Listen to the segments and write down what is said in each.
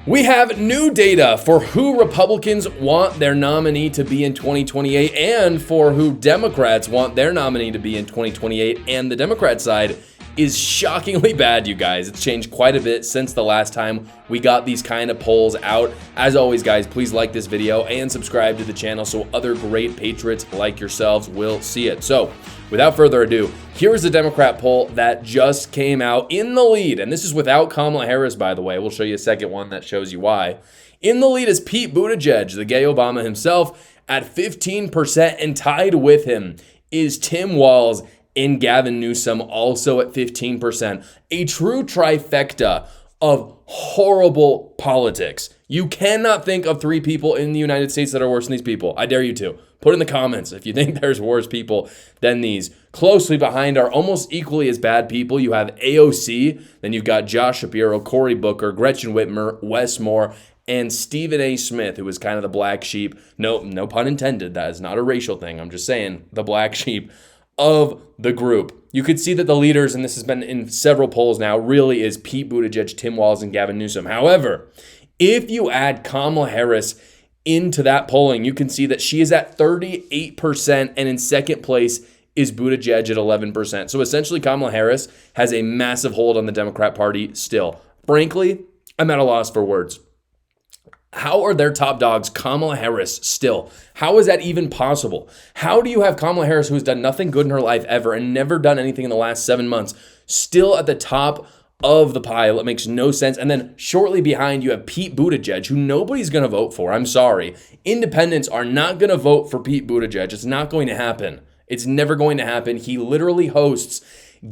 We have new data for who Republicans want their nominee to be in 2028 and for who Democrats want their nominee to be in 2028. And the Democrat side is shockingly bad, you guys. It's changed quite a bit since the last time we got these kind of polls out. As always, guys, please like this video and subscribe to the channel so other great patriots like yourselves will see it. So, without further ado, here is the Democrat poll that just came out in the lead. And this is without Kamala Harris, by the way. We'll show you a second one that shows you why. In the lead is Pete Buttigieg, the gay Obama himself, at 15%, and tied with him is Tim Walz and Gavin Newsom, also at 15%. A true trifecta of horrible politics. You cannot think of three people in the United States that are worse than these people. I dare you to. Put in the comments if you think there's worse people than these. Closely behind are almost equally as bad people. You have AOC, then you've got Josh Shapiro, Cory Booker, Gretchen Whitmer, Wes Moore, and Stephen A. Smith, who is kind of the black sheep. No pun intended. That is not a racial thing. I'm just saying the black sheep of the group. You could see that the leaders, and this has been in several polls now, really is Pete Buttigieg, Tim Walz, and Gavin Newsom. However, if you add Kamala Harris into that polling, you can see that she is at 38%, and in second place is Buttigieg at 11%. So essentially, Kamala Harris has a massive hold on the Democrat Party still. Frankly, I'm at a loss for words. How are their top dogs Kamala Harris still? How is that even possible? How do you have Kamala Harris, who's done nothing good in her life ever and never done anything in the last 7 months, still at the top of the pile? It makes no sense. And then shortly behind, you have Pete Buttigieg, who nobody's going to vote for. I'm sorry. Independents are not going to vote for Pete Buttigieg. It's not going to happen. It's never going to happen. He literally hosts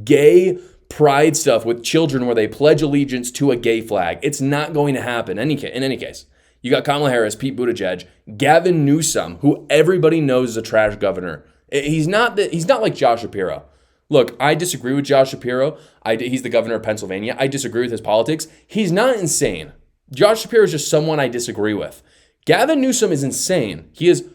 gay pride stuff with children where they pledge allegiance to a gay flag. It's not going to happen in any case. You got Kamala Harris, Pete Buttigieg, Gavin Newsom, who everybody knows is a trash governor. He's not like Josh Shapiro. Look, I disagree with Josh Shapiro. He's the governor of Pennsylvania. I disagree with his politics. He's not insane. Josh Shapiro is just someone I disagree with. Gavin Newsom is insane. He is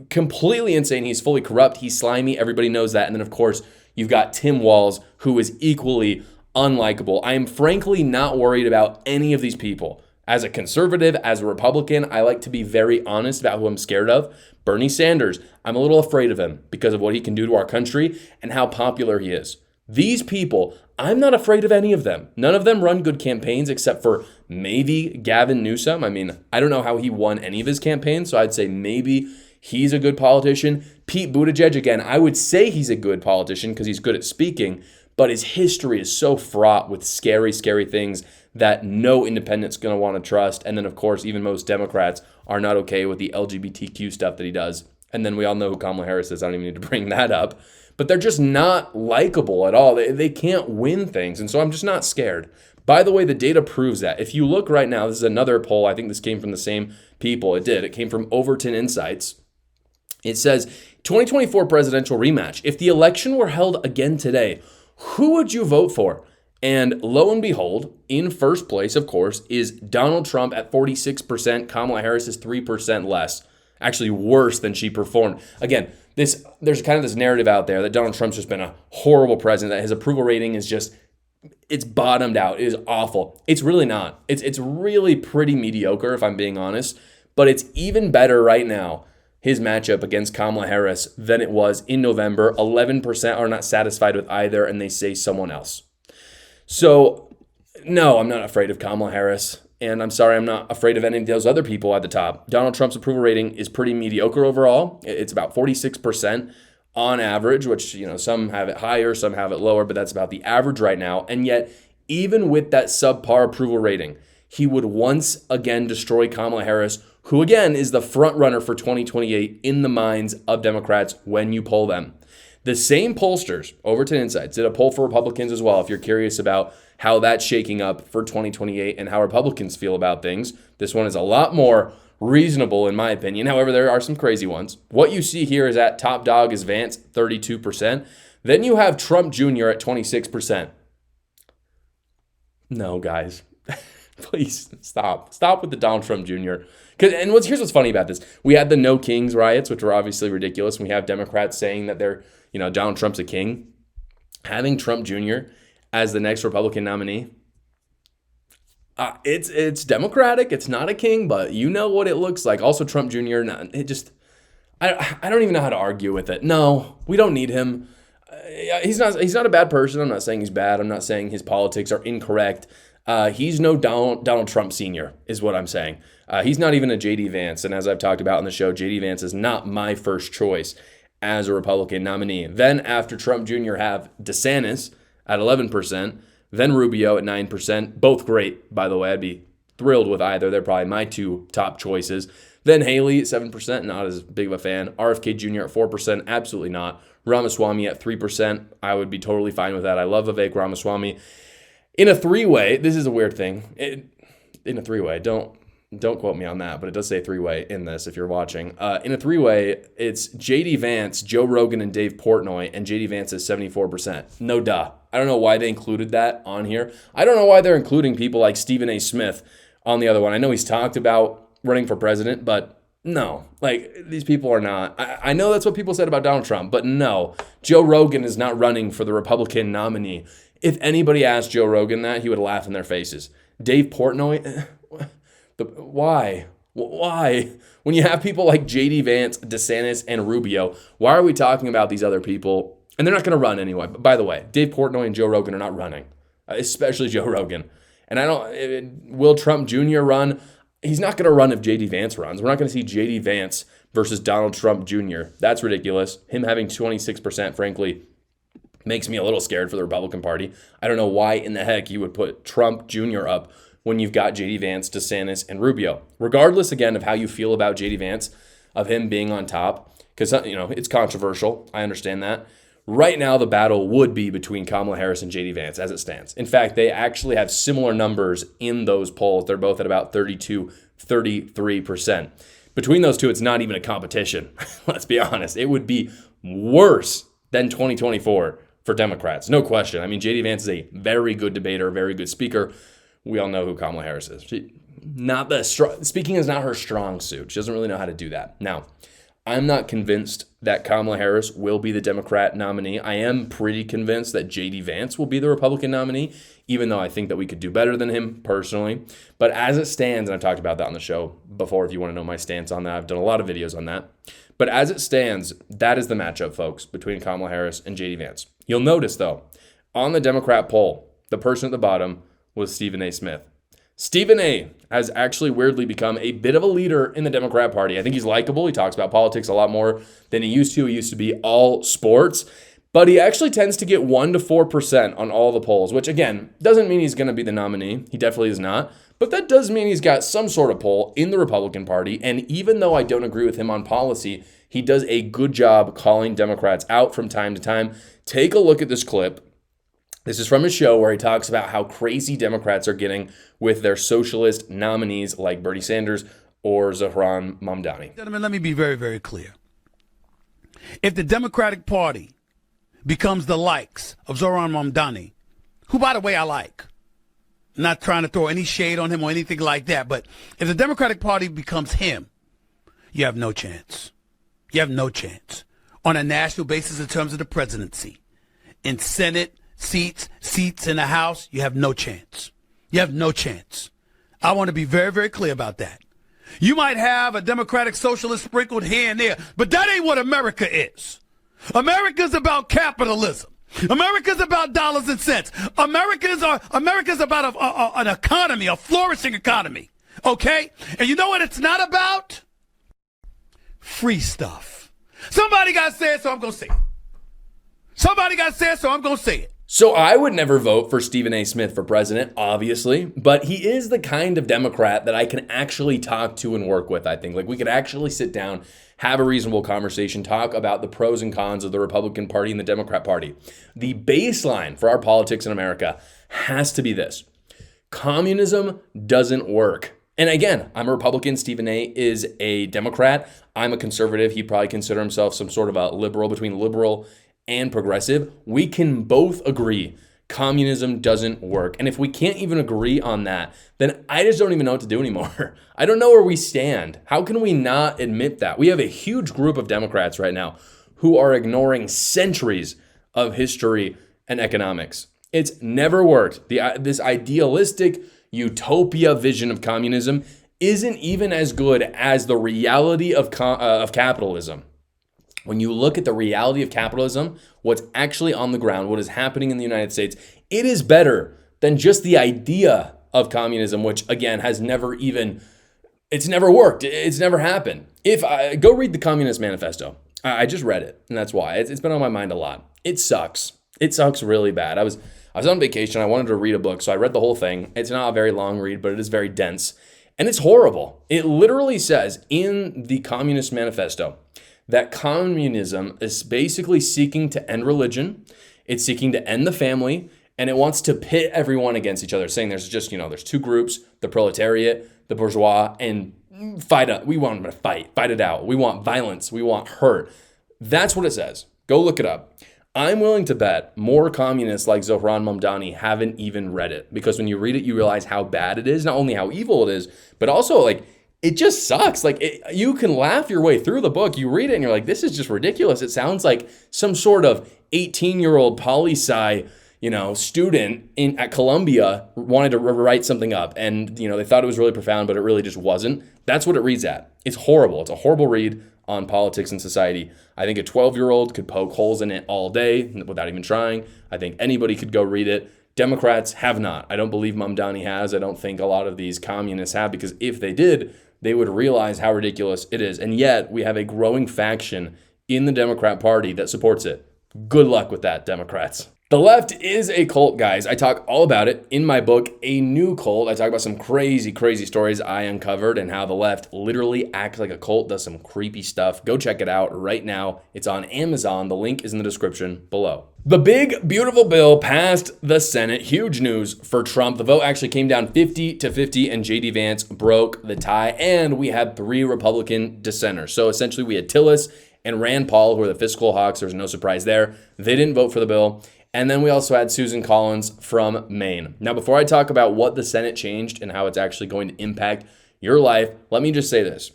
completely insane. He's fully corrupt. He's slimy. Everybody knows that. And then, of course, you've got Tim Walz, who is equally unlikable. I am frankly not worried about any of these people. As a conservative, as a Republican, I like to be very honest about who I'm scared of. Bernie Sanders, I'm a little afraid of him because of what he can do to our country and how popular he is. These people, I'm not afraid of any of them. None of them run good campaigns except for maybe Gavin Newsom. I mean, I don't know how he won any of his campaigns, so I'd say maybe he's a good politician. Pete Buttigieg, again, I would say he's a good politician because he's good at speaking, but his history is so fraught with scary, scary things that no independent's going to want to trust. And then, of course, even most Democrats are not okay with the LGBTQ stuff that he does. And then we all know who Kamala Harris is. I don't even need to bring that up. But they're just not likable at all. They can't win things. And so I'm just not scared. By the way, the data proves that. If you look right now, this is another poll. I think this came from the same people. It did. It came from Overton Insights. It says, 2024 presidential rematch. If the election were held again today, who would you vote for? And lo and behold, in first place, of course, is Donald Trump at 46%. Kamala Harris is 3% less. Actually, worse than she performed. Again, there's kind of this narrative out there that Donald Trump's just been a horrible president, that his approval rating is just, it's bottomed out. It is awful. It's really not. It's really pretty mediocre, if I'm being honest. But it's even better right now, his matchup against Kamala Harris, than it was in November. 11% are not satisfied with either, and they say someone else. So, no, I'm not afraid of Kamala Harris, and I'm sorry, I'm not afraid of any of those other people at the top. Donald Trump's approval rating is pretty mediocre overall. It's about 46% on average, which, some have it higher, some have it lower, but that's about the average right now. And yet, even with that subpar approval rating, he would once again destroy Kamala Harris, who again is the front runner for 2028 in the minds of Democrats when you poll them. The same pollsters, Overton Insights, did a poll for Republicans as well, if you're curious about how that's shaking up for 2028 and how Republicans feel about things. This one is a lot more reasonable, in my opinion. However, there are some crazy ones. What you see here is that top dog is Vance, 32%. Then you have Trump Jr. at 26%. No, guys. Please stop. Stop with the Donald Trump Jr. Here's what's funny about this. We had the No Kings riots, which were obviously ridiculous. And we have Democrats saying that Donald Trump's a king. Having Trump Jr. as the next Republican nominee, It's Democratic. It's not a king, but you know what it looks like. Also, Trump Jr. I don't even know how to argue with it. No, we don't need him. He's not a bad person. I'm not saying he's bad. I'm not saying his politics are incorrect. He's no Donald Trump Sr. is what I'm saying. He's not even a JD Vance. And as I've talked about in the show, JD Vance is not my first choice as a Republican nominee. Then after Trump Jr. have DeSantis at 11%, then Rubio at 9%. Both great, by the way. I'd be thrilled with either. They're probably my two top choices. Then Haley at 7%, not as big of a fan. RFK Jr. at 4%, absolutely not. Ramaswamy at 3%, I would be totally fine with that. I love Vivek Ramaswamy. In a three-way, this is a weird thing. In a three-way, don't quote me on that, but it does say three-way in this if you're watching. In a three-way, it's JD Vance, Joe Rogan, and Dave Portnoy, and JD Vance is 74%. No duh. I don't know why they included that on here. I don't know why they're including people like Stephen A. Smith on the other one. I know he's talked about running for president, but no. Like, these people are not. I know that's what people said about Donald Trump, but no. Joe Rogan is not running for the Republican nominee. If anybody asked Joe Rogan that, he would laugh in their faces. Dave Portnoy... Why? When you have people like JD Vance, DeSantis, and Rubio, why are we talking about these other people? And they're not going to run anyway. By the way, Dave Portnoy and Joe Rogan are not running, especially Joe Rogan. And will Trump Jr. run? He's not going to run if JD Vance runs. We're not going to see JD Vance versus Donald Trump Jr. That's ridiculous. Him having 26%, frankly, makes me a little scared for the Republican Party. I don't know why in the heck you would put Trump Jr. up when you've got JD Vance, DeSantis, and Rubio. Regardless, again, of how you feel about JD Vance, of him being on top, because, it's controversial. I understand that. Right now, the battle would be between Kamala Harris and JD Vance as it stands. In fact, they actually have similar numbers in those polls. They're both at about 32, 33%. Between those two, it's not even a competition. Let's be honest. It would be worse than 2024 for Democrats. No question. I mean, JD Vance is a very good debater, very good speaker. We all know who Kamala Harris is. Speaking is not her strong suit. She doesn't really know how to do that. Now, I'm not convinced that Kamala Harris will be the Democrat nominee. I am pretty convinced that JD Vance will be the Republican nominee, even though I think that we could do better than him personally. But as it stands, and I've talked about that on the show before if you want to know my stance on that, I've done a lot of videos on that. But as it stands, that is the matchup, folks, between Kamala Harris and JD Vance. You'll notice, though, on the Democrat poll, the person at the bottom was Stephen A. Smith. Stephen A. has actually weirdly become a bit of a leader in the Democrat Party. I think he's likable. He talks about politics a lot more than he used to. He used to be all sports, but he actually tends to get 1% to 4% on all the polls, which again, doesn't mean he's going to be the nominee. He definitely is not, but that does mean he's got some sort of pull in the Republican Party. And even though I don't agree with him on policy, he does a good job calling Democrats out from time to time. Take a look at this clip. This is from his show where he talks about how crazy Democrats are getting with their socialist nominees like Bernie Sanders or Zohran Mamdani. Gentlemen, let me be very, very clear. If the Democratic Party becomes the likes of Zohran Mamdani, who, by the way, I like, not trying to throw any shade on him or anything like that, but if the Democratic Party becomes him, you have no chance. You have no chance on a national basis in terms of the presidency. In Senate, seats in the House, you have no chance. You have no chance. I want to be very, very clear about that. You might have a Democratic Socialist sprinkled here and there, but that ain't what America is. America's about capitalism. America's about dollars and cents. America's about an economy, a flourishing economy. Okay? And you know what it's not about? Free stuff. Somebody got to say it, so I'm going to say it. Somebody got to say it, so I'm going to say it. So I would never vote for Stephen A. Smith for president, obviously, but he is the kind of Democrat that I can actually talk to and work with, I think. Like, we could actually sit down, have a reasonable conversation, talk about the pros and cons of the Republican Party and the Democrat Party. The baseline for our politics in America has to be this. Communism doesn't work. And again, I'm a Republican. Stephen A. is a Democrat. I'm a conservative. He'd probably consider himself some sort of a liberal, between liberal and progressive. We can both agree communism doesn't work. And if we can't even agree on that, then I just don't even know what to do anymore. I don't know where we stand. How can we not admit that? We have a huge group of Democrats right now who are ignoring centuries of history and economics. It's never worked. This idealistic utopia vision of communism isn't even as good as the reality of capitalism. When you look at the reality of capitalism, what's actually on the ground, what is happening in the United States, it is better than just the idea of communism, which again has never even, it's never worked. It's never happened. If I go read the Communist Manifesto, I just read it, and that's why it's been on my mind a lot. It sucks. It sucks really bad. I was on vacation. I wanted to read a book, so I read the whole thing. It's not a very long read, but it is very dense, and it's horrible. It literally says in the Communist Manifesto that communism is basically seeking to end religion. It's seeking to end the family, and it wants to pit everyone against each other, saying there's just, there's two groups, the proletariat, the bourgeois, and we want them to fight it out. We want violence. We want hurt. That's what it says. Go look it up. I'm willing to bet more communists like Zohran Mamdani haven't even read it, because when you read it, you realize how bad it is, not only how evil it is, but also it just sucks. You can laugh your way through the book. You read it and you're like, this is just ridiculous. It sounds like some sort of 18-year-old poli-sci, student at Columbia wanted to write something up, and they thought it was really profound, but it really just wasn't. That's what it reads at. It's horrible. It's a horrible read on politics and society. I think a 12-year-old could poke holes in it all day without even trying. I think anybody could go read it. Democrats have not. I don't believe Mamdani has. I don't think a lot of these communists have, because if they did, they would realize how ridiculous it is. And yet we have a growing faction in the Democrat Party that supports it. Good luck with that, Democrats. The left is a cult, guys. I talk all about it in my book, A New Cult. I talk about some crazy, crazy stories I uncovered and how the left literally acts like a cult, does some creepy stuff. Go check it out right now. It's on Amazon. The link is in the description below. The big, beautiful bill passed the Senate. Huge news for Trump. The vote actually came down 50-50, and JD Vance broke the tie, and we had 3 Republican dissenters. So essentially we had Tillis and Rand Paul, who are the fiscal hawks. There's no surprise there. They didn't vote for the bill. And then we also had Susan Collins from Maine. Now, before I talk about what the Senate changed and how it's actually going to impact your life, let me just say this.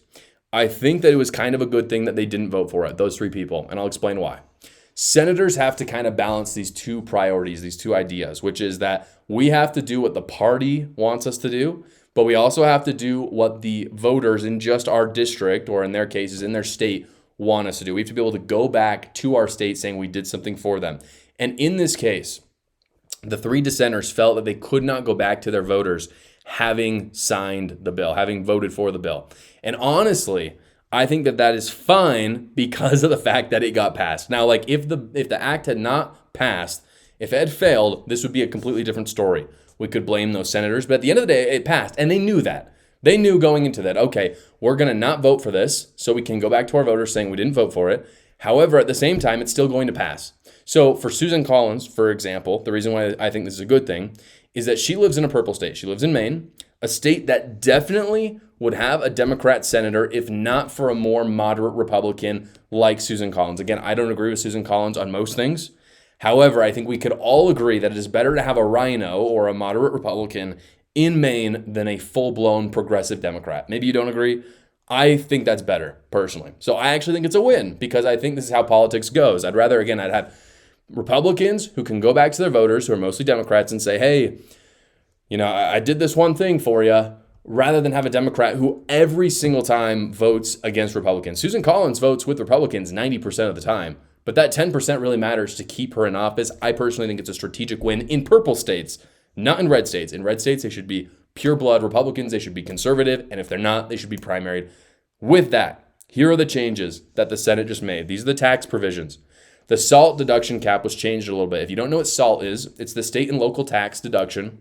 I think that it was kind of a good thing that they didn't vote for it, those 3 people, and I'll explain why. Senators have to kind of balance these 2 priorities, these 2 ideas, which is that we have to do what the party wants us to do, but we also have to do what the voters in just our district, or in their cases, in their state, want us to do. We have to be able to go back to our state saying we did something for them. And in this case, the 3 dissenters felt that they could not go back to their voters having signed the bill, having voted for the bill. And honestly, I think that is fine because of the fact that it got passed. Now, if the act had not passed, if it had failed, this would be a completely different story. We could blame those senators, but at the end of the day, it passed, and they knew that. They knew going into that, okay, we're going to not vote for this, so we can go back to our voters saying we didn't vote for it. However, at the same time, it's still going to pass. So for Susan Collins, for example, the reason why I think this is a good thing is that she lives in a purple state. She lives in Maine, a state that definitely would have a Democrat senator if not for a more moderate Republican like Susan Collins. Again, I don't agree with Susan Collins on most things. However, I think we could all agree that it is better to have a rhino or a moderate Republican in Maine than a full-blown progressive Democrat. Maybe you don't agree. I think that's better, personally. So I actually think it's a win because I think this is how politics goes. I'd have Republicans who can go back to their voters, who are mostly Democrats, and say, hey, I did this one thing for you, rather than have a Democrat who every single time votes against Republicans. Susan Collins votes with Republicans 90% of the time, but that 10% really matters to keep her in office. I personally think it's a strategic win in purple states, not in red states. In red states, they should be pure blood Republicans. They should be conservative. And if they're not, they should be primaried. With that, here are the changes that the Senate just made. These are the tax provisions. The SALT deduction cap was changed a little bit. If you don't know what SALT is, it's the state and local tax deduction.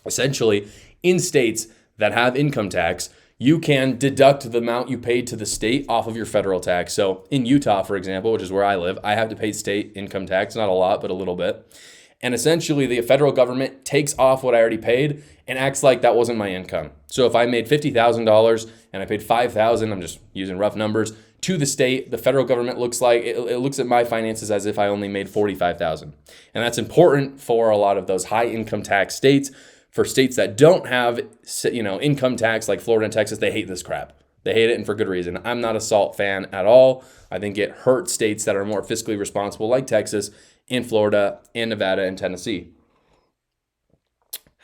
Essentially, in states that have income tax, you can deduct the amount you paid to the state off of your federal tax. So in Utah, for example, which is where I live, I have to pay state income tax, not a lot, but a little bit. And essentially, the federal government takes off what I already paid and acts like that wasn't my income. So if I made $50,000 and I paid $5,000, I'm just using rough numbers, to the state, the federal government looks at my finances as if I only made $45,000. And that's important for a lot of those high income tax states. For states that don't have, income tax like Florida and Texas, they hate this crap. They hate it, and for good reason. I'm not a SALT fan at all. I think it hurts states that are more fiscally responsible like Texas, in Florida, and Nevada, and Tennessee.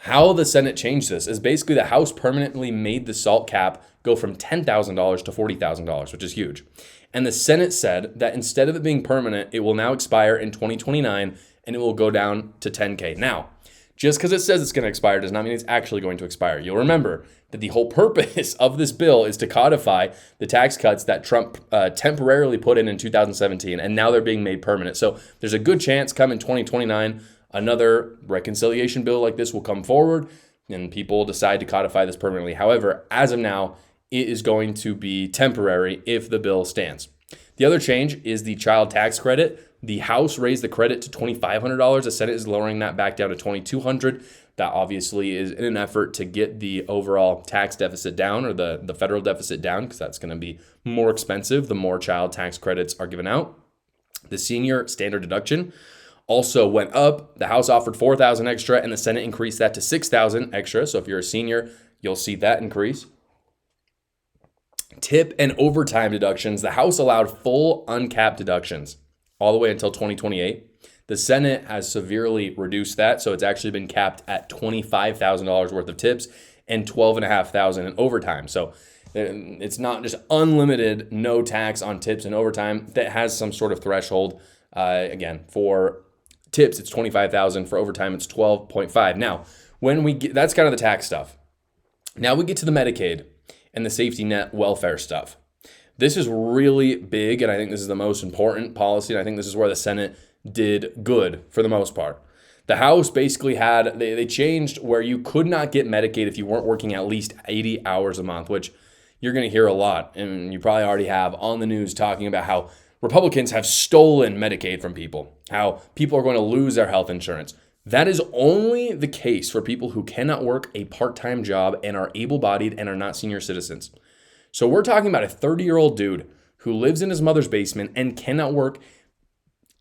How the Senate changed this is basically the House permanently made the SALT cap go from $10,000 to $40,000, which is huge. And the Senate said that instead of it being permanent, it will now expire in 2029 and it will go down to $10K. Now, just because it says it's going to expire does not mean it's actually going to expire. You'll remember that the whole purpose of this bill is to codify the tax cuts that Trump temporarily put in 2017, and now they're being made permanent. So there's a good chance come in 2029, another reconciliation bill like this will come forward, and people will decide to codify this permanently. However, as of now, it is going to be temporary if the bill stands. The other change is the child tax credit. The House raised the credit to $2,500. The Senate is lowering that back down to $2,200. That obviously is in an effort to get the overall tax deficit down, or the federal deficit down, because that's going to be more expensive the more child tax credits are given out. The senior standard deduction also went up. The House offered $4,000 extra, and the Senate increased that to $6,000 extra. So if you're a senior, you'll see that increase. Tip and overtime deductions. The House allowed full uncapped deductions all the way until 2028. The Senate has severely reduced that, so it's actually been capped at $25,000 worth of tips and $12,500 in overtime. So it's not just unlimited, no tax on tips and overtime. That has some sort of threshold. Again, for tips, it's $25,000. For overtime, it's $12,500. Now, when we get, that's kind of the tax stuff. Now we get to the Medicaid and the safety net welfare stuff. This is really big, and I think this is the most important policy, and I think this is where the Senate did good for the most part. The House basically had, they changed where you could not get Medicaid if you weren't working at least 80 hours a month, which you're going to hear a lot, and you probably already have on the news talking about how Republicans have stolen Medicaid from people, how people are going to lose their health insurance. That is only the case for people who cannot work a part-time job and are able-bodied and are not senior citizens. So we're talking about a 30-year-old dude who lives in his mother's basement and cannot work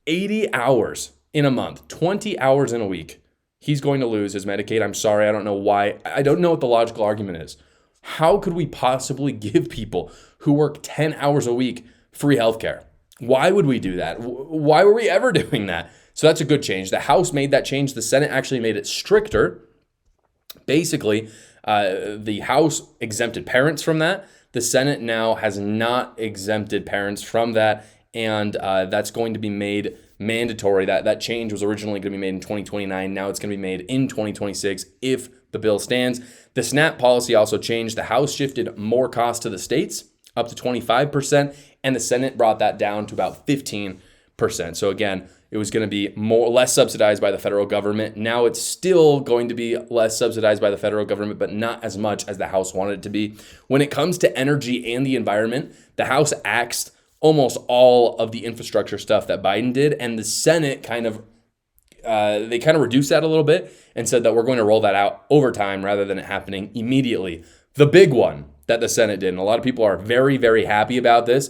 80 hours in a month, 20 hours in a week. He's going to lose his Medicaid. I'm sorry, I don't know why. I don't know what the logical argument is. How could we possibly give people who work 10 hours a week free healthcare? Why would we do that? Why were we ever doing that? So that's a good change. The House made that change. The Senate actually made it stricter. Basically, the House exempted parents from that. The Senate now has not exempted parents from that, and that's going to be made mandatory. That change was originally going to be made in 2029. Now it's going to be made in 2026 if the bill stands. The SNAP policy also changed. The House shifted more cost to the states, up to 25%, and the Senate brought that down to about 15%. So again, it was going to be less subsidized by the federal government. Now it's still going to be less subsidized by the federal government, but not as much as the House wanted it to be. When it comes to energy and the environment, the House axed almost all of the infrastructure stuff that Biden did, and the Senate kind of reduced that a little bit and said that we're going to roll that out over time rather than it happening immediately. The big one that the Senate did, and a lot of people are very, very happy about this.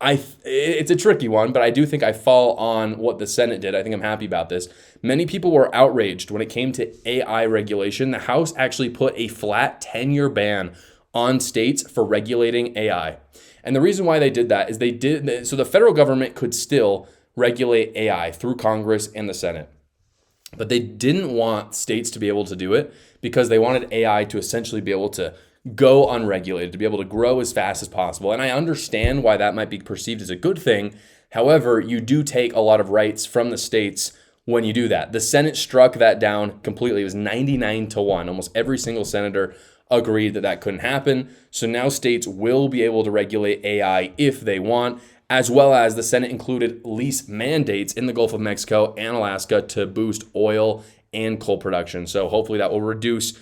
It's a tricky one, but I do think I fall on what the Senate did. I think I'm happy about this. Many people were outraged when it came to AI regulation. The House actually put a flat 10-year ban on states for regulating AI. And the reason why they did that is so the federal government could still regulate AI through Congress and the Senate. But they didn't want states to be able to do it because they wanted AI to essentially be able to go unregulated, to be able to grow as fast as possible. And I understand why that might be perceived as a good thing. However, you do take a lot of rights from the states when you do that. The Senate struck that down completely. It was 99-1. Almost every single senator agreed that that couldn't happen. So now states will be able to regulate AI if they want, as well as the Senate included lease mandates in the Gulf of Mexico and Alaska to boost oil and coal production. So hopefully that will reduce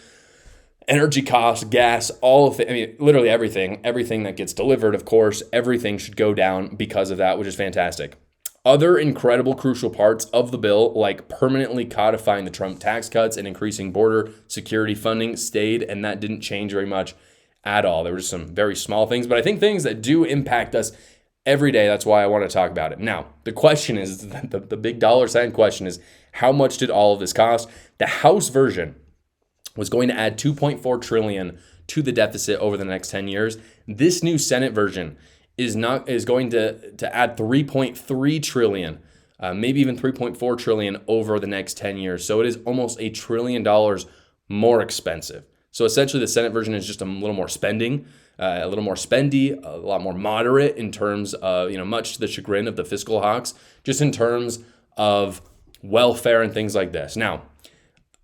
energy costs, gas, all of it. Literally everything that gets delivered, of course, everything should go down because of that, which is fantastic. Other incredible crucial parts of the bill, like permanently codifying the Trump tax cuts and increasing border security funding, stayed, and that didn't change very much at all. There were just some very small things, but I think things that do impact us every day. That's why I want to talk about it. Now, the question is, the big dollar sign question is, how much did all of this cost? The House version was going to add $2.4 trillion to the deficit over the next 10 years. This new Senate version is going to add $3.3 trillion, maybe even $3.4 trillion over the next 10 years. So it is almost $1 trillion more expensive. So essentially the Senate version is just a little more spending, a little more spendy, a lot more moderate in terms of, much to the chagrin of the fiscal hawks, just in terms of welfare and things like this. Now,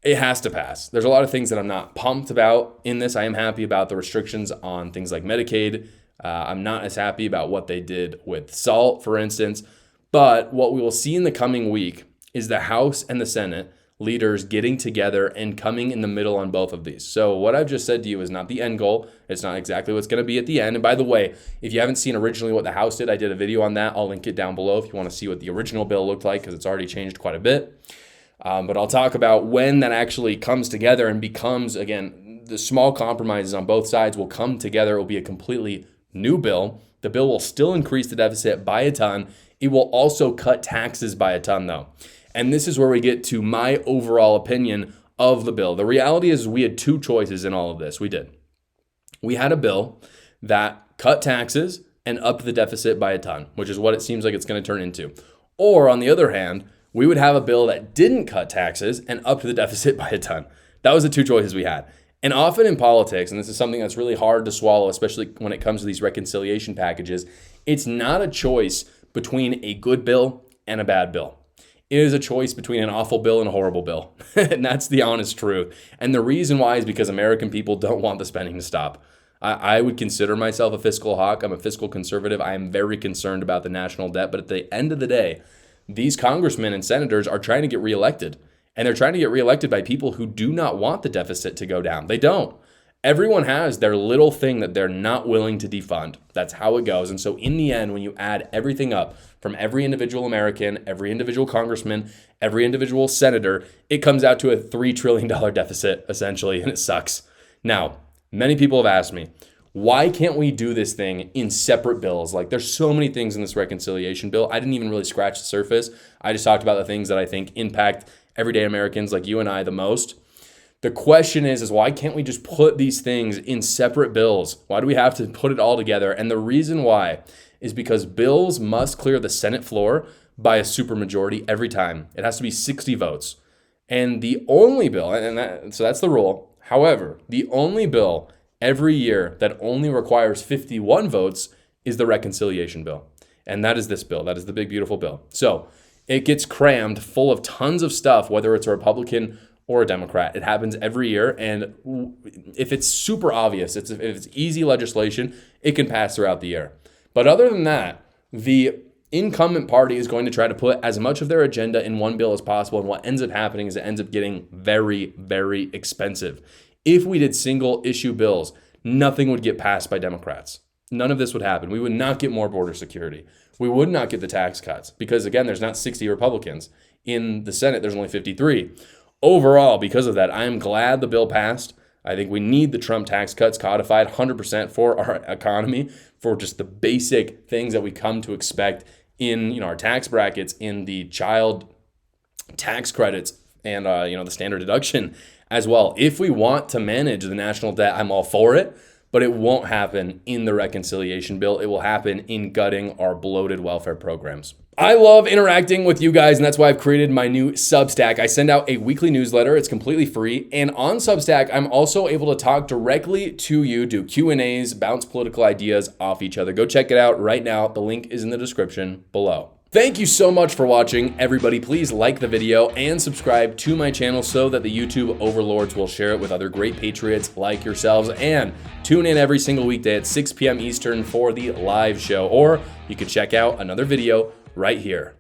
it has to pass. There's a lot of things that I'm not pumped about in this. I am happy about the restrictions on things like Medicaid. I'm not as happy about what they did with SALT, for instance. But what we will see in the coming week is the House and the Senate leaders getting together and coming in the middle on both of these. So what I've just said to you is not the end goal. It's not exactly what's going to be at the end. And by the way, if you haven't seen originally what the House did, I did a video on that. I'll link it down below if you want to see what the original bill looked like, because it's already changed quite a bit. But I'll talk about when that actually comes together and becomes, again, the small compromises on both sides will come together. It will be a completely new bill. The bill will still increase the deficit by a ton. It will also cut taxes by a ton, though. And this is where we get to my overall opinion of the bill. The reality is we had two choices in all of this. We did. We had a bill that cut taxes and upped the deficit by a ton, which is what it seems like it's going to turn into. Or on the other hand, we would have a bill that didn't cut taxes and upped the deficit by a ton. That was the two choices we had. And often in politics, and this is something that's really hard to swallow, especially when it comes to these reconciliation packages, it's not a choice between a good bill and a bad bill. It is a choice between an awful bill and a horrible bill. And that's the honest truth. And the reason why is because American people don't want the spending to stop. I would consider myself a fiscal hawk. I'm a fiscal conservative. I am very concerned about the national debt. But at the end of the day, these congressmen and senators are trying to get reelected. And they're trying to get reelected by people who do not want the deficit to go down. They don't. Everyone has their little thing that they're not willing to defund. That's how it goes. And so in the end, when you add everything up from every individual American, every individual congressman, every individual senator, it comes out to a $3 trillion deficit, essentially, and it sucks. Now, many people have asked me, why can't we do this thing in separate bills? Like, there's so many things in this reconciliation bill. I didn't even really scratch the surface. I just talked about the things that I think impact everyday Americans like you and I the most. The question is why can't we just put these things in separate bills? Why do we have to put it all together? And the reason why is because bills must clear the Senate floor by a supermajority every time. It has to be 60 votes. And the only bill, so that's the rule. However, the only bill every year that only requires 51 votes is the reconciliation bill. And that is this bill. That is the big, beautiful bill. So it gets crammed full of tons of stuff, whether it's a Republican or a Democrat. It happens every year. And if it's super obvious, if it's easy legislation, it can pass throughout the year. But other than that, the incumbent party is going to try to put as much of their agenda in one bill as possible. And what ends up happening is it ends up getting very, very expensive. If we did single issue bills, nothing would get passed by Democrats. None of this would happen. We would not get more border security. We would not get the tax cuts because, again, there's not 60 Republicans. In the Senate, there's only 53. Overall, because of that, I am glad the bill passed. I think we need the Trump tax cuts codified 100% for our economy, for just the basic things that we come to expect in our tax brackets, in the child tax credits, and the standard deduction as well. If we want to manage the national debt, I'm all for it, but it won't happen in the reconciliation bill. It will happen in gutting our bloated welfare programs. I love interacting with you guys, and that's why I've created my new Substack. I send out a weekly newsletter. It's completely free. And on Substack, I'm also able to talk directly to you, do Q&As, bounce political ideas off each other. Go check it out right now. The link is in the description below. Thank you so much for watching, everybody. Please like the video and subscribe to my channel so that the YouTube overlords will share it with other great patriots like yourselves. And tune in every single weekday at 6 p.m. Eastern for the live show, or you can check out another video right here.